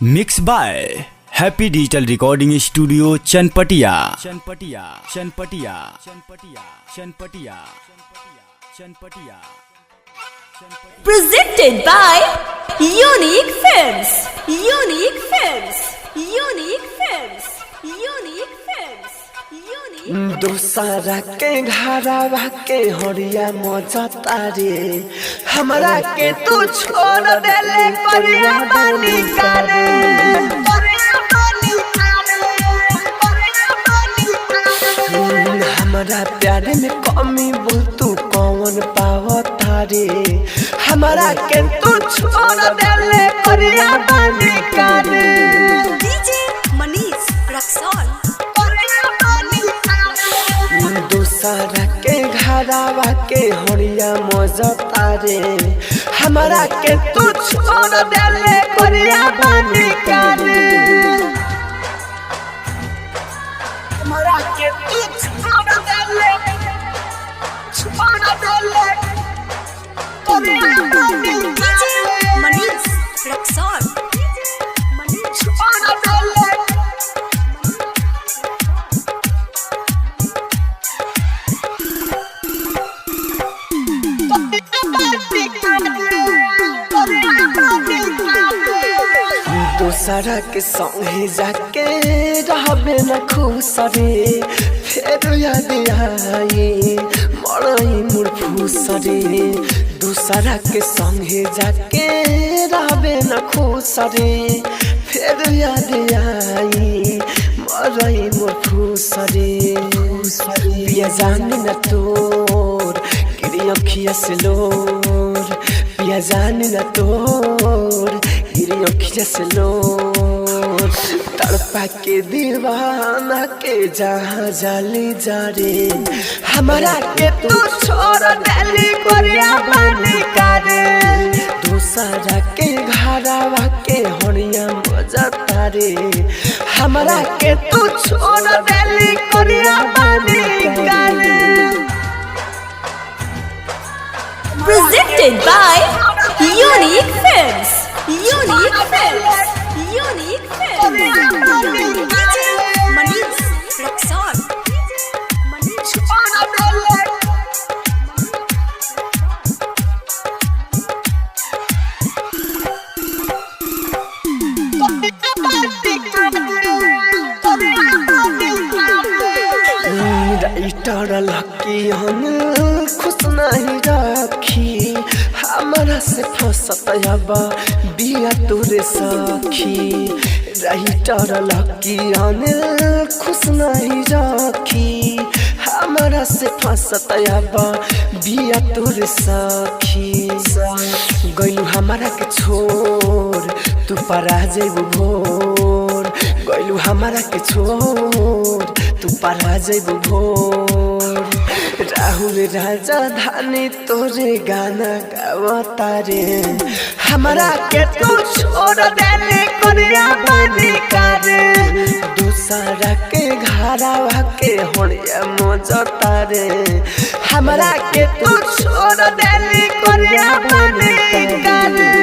Mix by happy digital recording studio Chanpatia. Presented by Unique Films. दूसरा के घरवा के हरिया मजा तारे हमरा के तू छोड़ देले परिया बानी करे हमरा प्यार में कमी बोल तू कौन पाव तारे हमरा के तू छोड़ देले परिया बानी करे DJ Manish Raksol. दूसरा के घरवा के हरिया मजा तारे हमरा के तू छोड़ देले परिया बानी करे हमरा के तू छोड़ देले परिया बानी DJ Manish Raksol. छोड़ देले दूसरा के संगे जाके रहबे न खुश रे फिर याद आई मरई मोर फूस रे दूसरा के संगे जाके रहबे न खुश रे फिर याद आई मरई मोर फूस रे पिया जान न तोर गिरी अखिया से लोर पिया जान न तोर गिरी अखिया से लोर तड़पा के दीवाना के जहाँ जाली जा रे हमारा के तू छोड़ देली कोरिया बानी करे दूसरा के घरवा के हरिया मजा तारे हमारा के तू छोड़ देली कोरिया बानी करे Presented by Unique Films. DJ Manish Raksol. Writer Lucky हम खुश नहीं रखी हमारा से फसत अब बिया तोरे सखी राइटर लकी हम खुश नहीं रखी हमारा से फसत अब बिया तोरे सखी गइलू हमारा के छोड़ तू परा जेबू भोर गइलू हमारा के छोड़ तू परा जेबू भोर राहुल राजा धानी तोरे गाना गावता रे हमारा के तू छोड़ देले कोरिया बानी करे दूसरा के घरवा के हरिया मजा तारे हमारा के तू छोड़ देले कोरिया बानी करे।